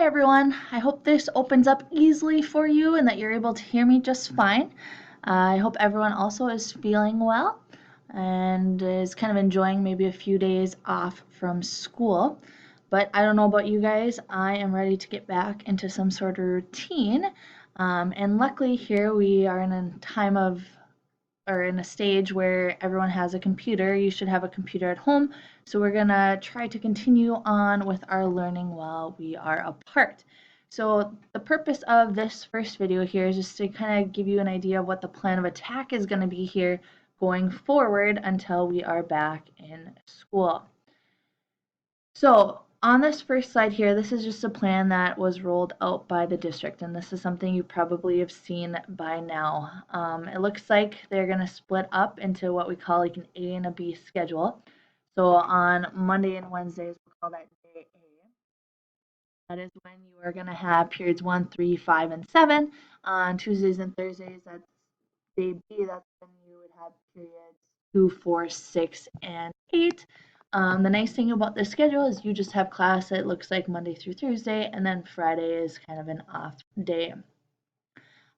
Hi everyone, I hope this opens up easily for you and that you're able to hear me just fine. I hope everyone also is feeling well and is kind of enjoying maybe a few days off from school. But I don't know about you guys, I am ready to get back into some sort of routine. And luckily here we are in a time of or in a stage where everyone has a computer. You should have a computer at home. So we're gonna try to continue on with our learning while we are apart. So the purpose of this first video here is just to kind of give you an idea of what the plan of attack is going to be here going forward until we are back in school. So on this first slide here, this is just a plan that was rolled out by the district, and this is something you probably have seen by now. It looks like they're going to split up into what we call like an A and a B schedule. So on Monday and Wednesdays, we'll call that day A. That is when you are going to have periods 1, 3, 5, and 7. On Tuesdays and Thursdays, that's day B. That's when you would have periods 2, 4, 6, and 8. The nice thing about this schedule is you just have class, it looks like Monday through Thursday, and then Friday is kind of an off day.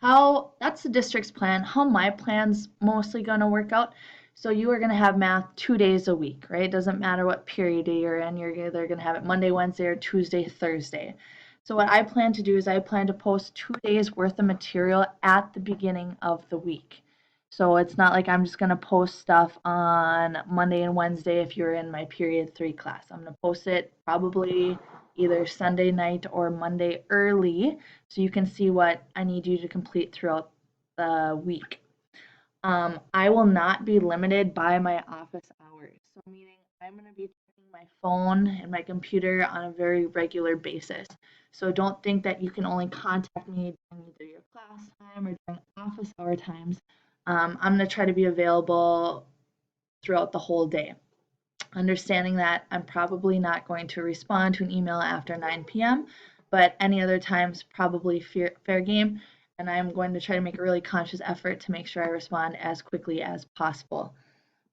That's the district's plan. How my plan's mostly going to work out. So you are going to have math 2 days a week, right? It doesn't matter what period you're in. You're either going to have it Monday, Wednesday, or Tuesday, Thursday. So what I plan to do is I plan to post 2 days worth of material at the beginning of the week. So it's not like I'm just going to post stuff on Monday and Wednesday if you're in my period 3 class. I'm going to post it probably either Sunday night or Monday early so you can see what I need you to complete throughout the week. I will not be limited by my office hours. So meaning I'm going to be checking my phone and my computer on a very regular basis. So don't think that you can only contact me during either your class time or during office hour times. I'm going to try to be available throughout the whole day. Understanding that I'm probably not going to respond to an email after 9 p.m., but any other times probably fair game, and I'm going to try to make a really conscious effort to make sure I respond as quickly as possible.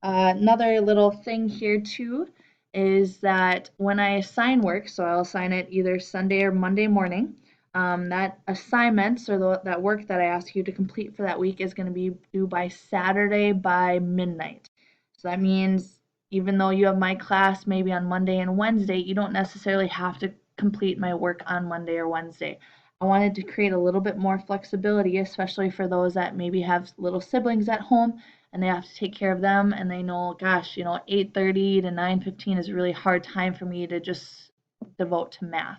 Another little thing here too is that when I assign work, so I'll assign it either Sunday or Monday morning, that assignments or that work that I ask you to complete for that week is going to be due by Saturday by midnight. So that means even though you have my class maybe on Monday and Wednesday, you don't necessarily have to complete my work on Monday or Wednesday. I wanted to create a little bit more flexibility, especially for those that maybe have little siblings at home and they have to take care of them and they know, gosh, 8:30 to 9:15 is a really hard time for me to just devote to math.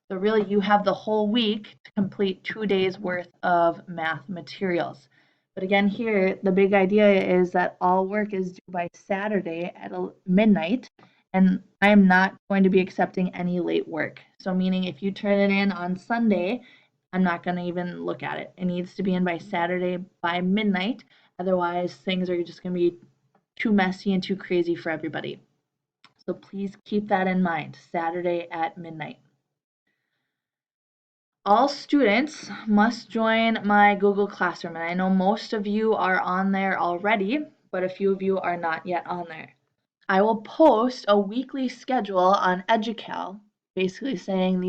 So really you have the whole week to complete 2 days worth of math materials. But again, here, the big idea is that all work is due by Saturday at midnight, and I am not going to be accepting any late work. So meaning if you turn it in on Sunday, I'm not going to even look at it. It needs to be in by Saturday by midnight. Otherwise, things are just going to be too messy and too crazy for everybody. So please keep that in mind, Saturday at midnight. All students must join my Google Classroom, and I know most of you are on there already, but a few of you are not yet on there. I will post a weekly schedule on Educal, basically saying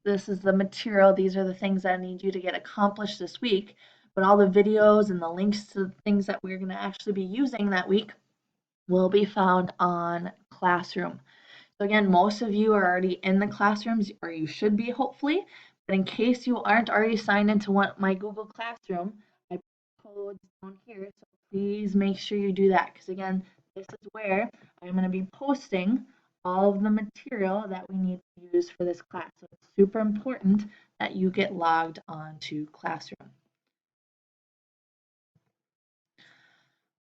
this is the material, these are the things that I need you to get accomplished this week, but all the videos and the links to the things that we're going to actually be using that week will be found on Classroom. So again, most of you are already in the classrooms, or you should be, hopefully. But in case you aren't already signed into my Google Classroom, I put codes down here. So please make sure you do that. Because again, this is where I'm going to be posting all of the material that we need to use for this class. So it's super important that you get logged onto Classroom.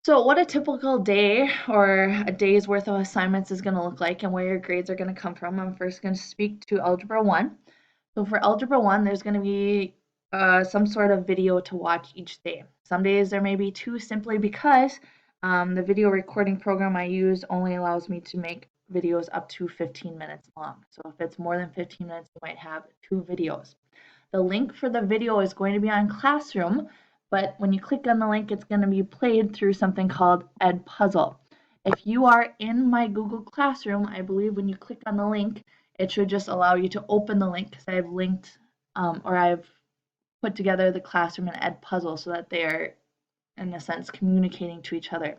So what a typical day or a day's worth of assignments is going to look like and where your grades are going to come from. I'm first going to speak to Algebra 1. So for Algebra 1, there's going to be some sort of video to watch each day. Some days there may be two simply because the video recording program I use only allows me to make videos up to 15 minutes long. So if it's more than 15 minutes, you might have 2 videos. The link for the video is going to be on Classroom, but when you click on the link, it's going to be played through something called Edpuzzle. If you are in my Google Classroom, I believe when you click on the link, It should just allow you to open the link because I've linked or I've put together the classroom and Edpuzzle so that they are, in a sense, communicating to each other.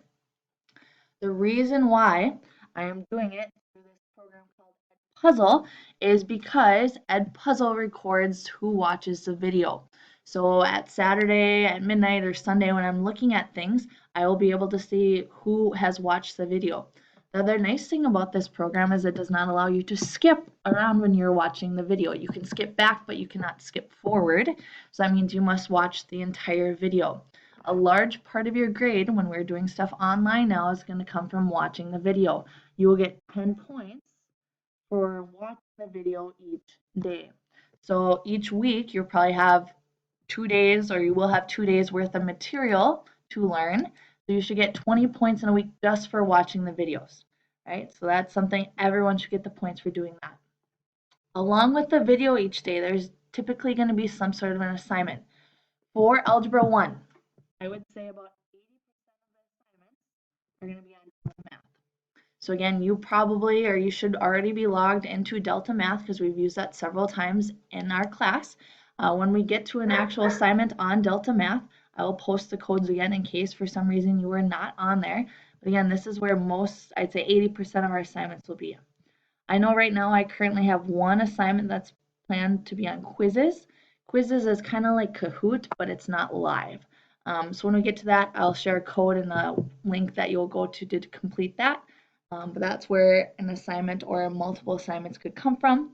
The reason why I am doing it through this program called Edpuzzle is because Edpuzzle records who watches the video. So at Saturday at midnight or Sunday when I'm looking at things, I will be able to see who has watched the video. The other nice thing about this program is it does not allow you to skip around when you're watching the video. You can skip back, but you cannot skip forward. So that means you must watch the entire video. A large part of your grade when we're doing stuff online now is going to come from watching the video. You will get 10 points for watching the video each day. So each week you'll probably have 2 days, or you will have 2 days worth of material to learn. So you should get 20 points in a week just for watching the videos, right? So that's something everyone should get the points for doing that. Along with the video each day, there's typically going to be some sort of an assignment. For Algebra 1, I would say about 80% of the assignments are going to be on Delta Math. So again, you probably, or you should already be logged into Delta Math because we've used that several times in our class. When we get to an actual assignment on Delta Math, I will post the codes again in case for some reason you were not on there. But again, this is where most, I'd say 80% of our assignments will be. I know right now I currently have one assignment that's planned to be on quizzes. Quizzes is kind of like Kahoot, but it's not live. So when we get to that, I'll share a code and a link that you'll go to complete that. But that's where an assignment or multiple assignments could come from.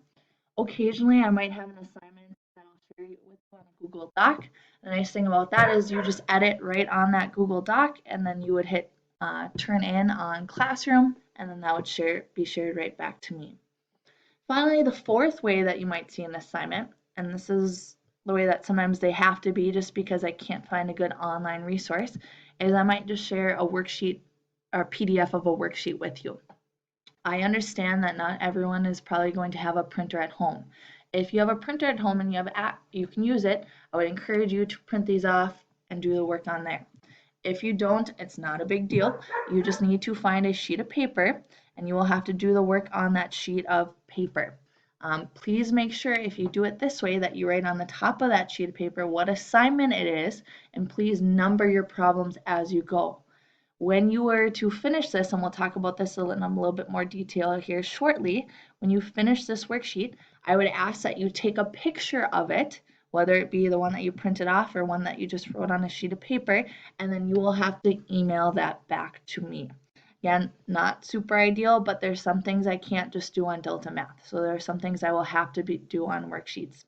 Occasionally, I might have an assignment that I'll share with you on a Google Doc. The nice thing about that is you just edit right on that Google Doc, and then you would hit turn in on Classroom, and then that would be shared right back to me. Finally, the fourth way that you might see an assignment, and this is the way that sometimes they have to be just because I can't find a good online resource, is I might just share a worksheet or PDF of a worksheet with you. I understand that not everyone is probably going to have a printer at home. If you have a printer at home and you can use it, I would encourage you to print these off and do the work on there. If you don't, it's not a big deal. You just need to find a sheet of paper and you will have to do the work on that sheet of paper. Please make sure if you do it this way that you write on the top of that sheet of paper what assignment it is, and please number your problems as you go. When you were to finish this, and we'll talk about this in a little bit more detail here shortly, when you finish this worksheet, I would ask that you take a picture of it, whether it be the one that you printed off or one that you just wrote on a sheet of paper, and then you will have to email that back to me. Again, not super ideal, but there's some things I can't just do on Delta Math. So there are some things I will have to do on worksheets.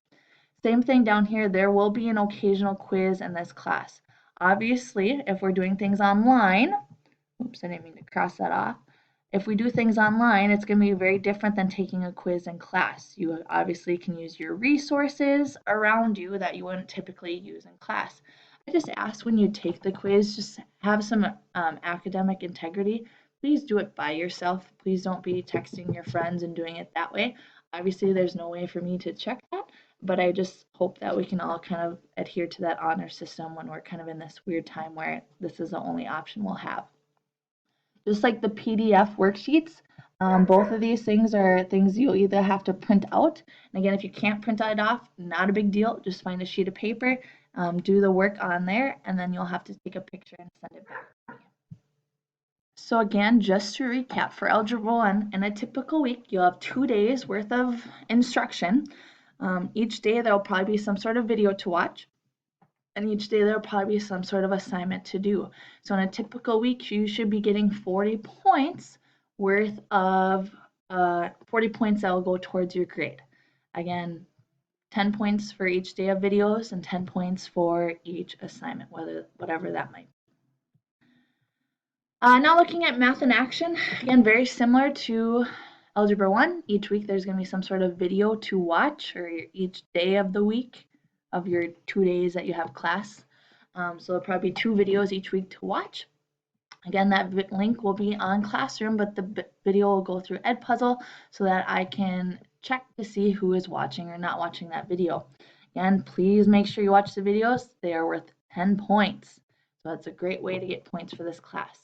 Same thing down here, there will be an occasional quiz in this class. Obviously, if we're doing things online, oops, I didn't mean to cross that off. If we do things online, it's going to be very different than taking a quiz in class. You obviously can use your resources around you that you wouldn't typically use in class. I just ask when you take the quiz, just have some academic integrity. Please do it by yourself. Please don't be texting your friends and doing it that way. Obviously, there's no way for me to check that, but I just hope that we can all kind of adhere to that honor system when we're kind of in this weird time where this is the only option we'll have. Just like the PDF worksheets, both of these things are things you'll either have to print out. And again, if you can't print it off, not a big deal. Just find a sheet of paper, do the work on there, and then you'll have to take a picture and send it back to me. So again, just to recap, for Algebra 1, in a typical week, you'll have 2 days worth of instruction. Each day there'll probably be some sort of video to watch, and each day there'll probably be some sort of assignment to do. So in a typical week, you should be getting 40 points worth of 40 points that will go towards your grade. Again, 10 points for each day of videos and 10 points for each assignment, whatever that might be. Now looking at Math in Action, again, very similar to Algebra 1. Each week there's going to be some sort of video to watch, or each day of the week of your 2 days that you have class. So there'll probably be 2 videos each week to watch. Again, that link will be on Classroom, but the video will go through Edpuzzle so that I can check to see who is watching or not watching that video. Again, please make sure you watch the videos. They are worth 10 points. So that's a great way to get points for this class.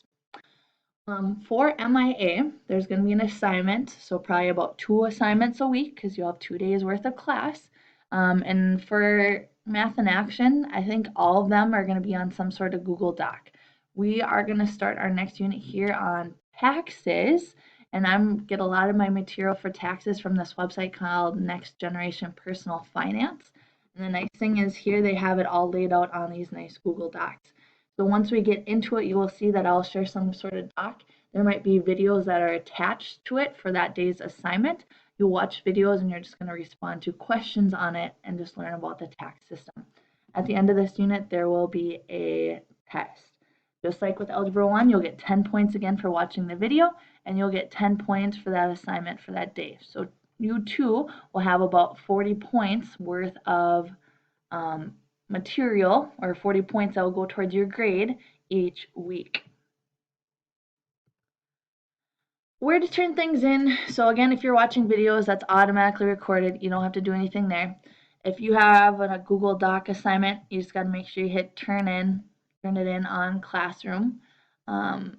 For MIA, there's going to be an assignment, so probably about 2 assignments a week because you'll have 2 days worth of class. And for Math in Action, I think all of them are going to be on some sort of Google Doc. We are going to start our next unit here on taxes, and I'm get a lot of my material for taxes from this website called Next Generation Personal Finance. And the nice thing is here they have it all laid out on these nice Google Docs. So once we get into it, you will see that I'll share some sort of doc. There might be videos that are attached to it for that day's assignment. You'll watch videos and you're just going to respond to questions on it and just learn about the tax system. At the end of this unit, there will be a test. Just like with Algebra 1, you'll get 10 points again for watching the video, and you'll get 10 points for that assignment for that day. So you too will have about 40 points worth of material, or 40 points that will go towards your grade each week. Where to turn things in. So again, if you're watching videos, that's automatically recorded. You don't have to do anything there. If you have a Google Doc assignment, you just got to make sure you hit turn it in on Classroom. Yeah,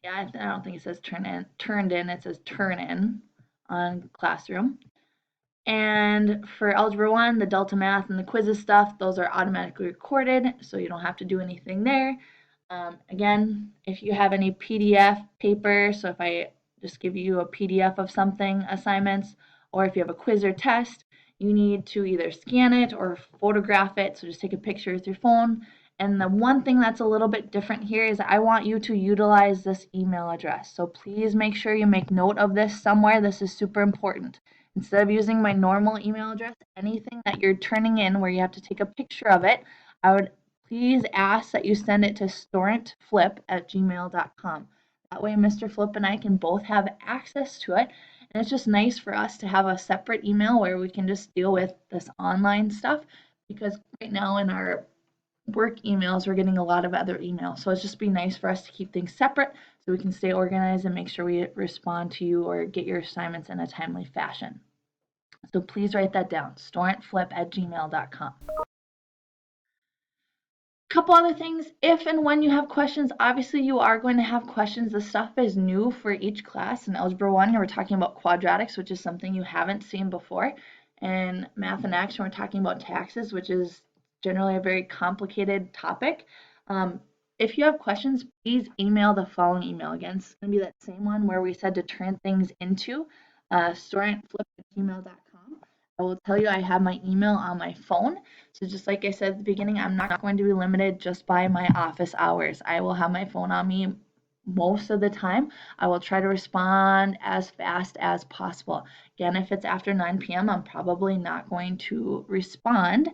I don't think it says turned in, it says turn in on Classroom. And for Algebra 1, the Delta Math and the quizzes stuff, those are automatically recorded, so you don't have to do anything there. Again, if you have any PDF paper, so if I just give you a PDF of something, assignments, or if you have a quiz or test, you need to either scan it or photograph it, so just take a picture with your phone. And the one thing that's a little bit different here is I want you to utilize this email address. So please make sure you make note of this somewhere. This is super important. Instead of using my normal email address, anything that you're turning in where you have to take a picture of it, I would please ask that you send it to storentflip@gmail.com. That way Mr. Flip and I can both have access to it. And it's just nice for us to have a separate email where we can just deal with this online stuff, because right now in our work emails, we're getting a lot of other emails. So it's just be nice for us to keep things separate so we can stay organized and make sure we respond to you or get your assignments in a timely fashion. So please write that down, storentflip@gmail.com. Couple other things, if and when you have questions, obviously you are going to have questions. The stuff is new for each class. In Algebra 1, we're talking about quadratics, which is something you haven't seen before. In Math in Action, we're talking about taxes, which is generally a very complicated topic. If you have questions, please email the following email. Again, it's going to be that same one where we said to turn things into, storentflip@gmail.com. I will tell you I have my email on my phone. So just like I said at the beginning, I'm not going to be limited just by my office hours. I will have my phone on me most of the time. I will try to respond as fast as possible. Again, if it's after 9 p.m., I'm probably not going to respond.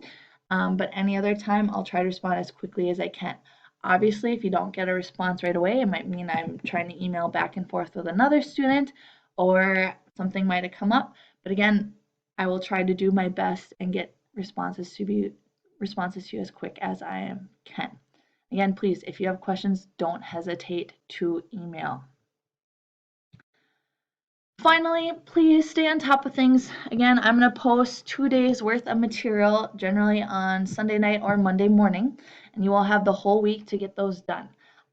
But any other time, I'll try to respond as quickly as I can. Obviously, if you don't get a response right away, it might mean I'm trying to email back and forth with another student, or something might have come up. But again, I will try to do my best and get responses to you as quick as I can. Again, please, if you have questions, don't hesitate to email. Finally, please stay on top of things. Again, I'm going to post 2 days worth of material, generally on Sunday night or Monday morning, and you will have the whole week to get those done.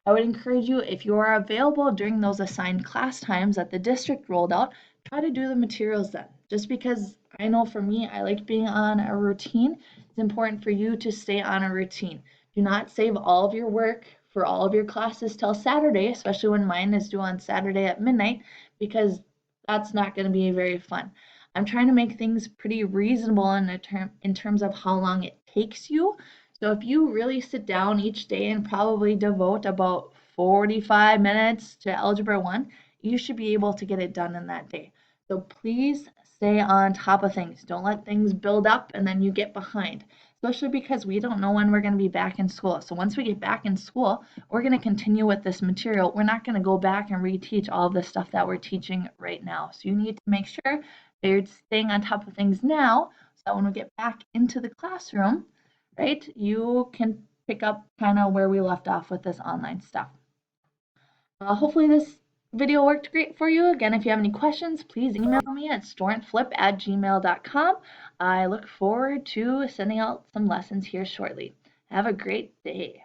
I would encourage you, if you are available during those assigned class times that the district rolled out, try to do the materials then. Just because I know for me, I like being on a routine, it's important for you to stay on a routine. Do not save all of your work for all of your classes till Saturday, especially when mine is due on Saturday at midnight, because that's not going to be very fun. I'm trying to make things pretty reasonable in terms of how long it takes you. So if you really sit down each day and probably devote about 45 minutes to Algebra 1, you should be able to get it done in that day. So please stay on top of things. Don't let things build up and then you get behind, especially because we don't know when we're going to be back in school. So once we get back in school, we're going to continue with this material. We're not going to go back and reteach all of the stuff that we're teaching right now. So you need to make sure that you're staying on top of things now, so that when we get back into the classroom, right, you can pick up kind of where we left off with this online stuff. Hopefully this video worked great for you. Again, if you have any questions, please email me at storentflip@gmail.com. I look forward to sending out some lessons here shortly. Have a great day.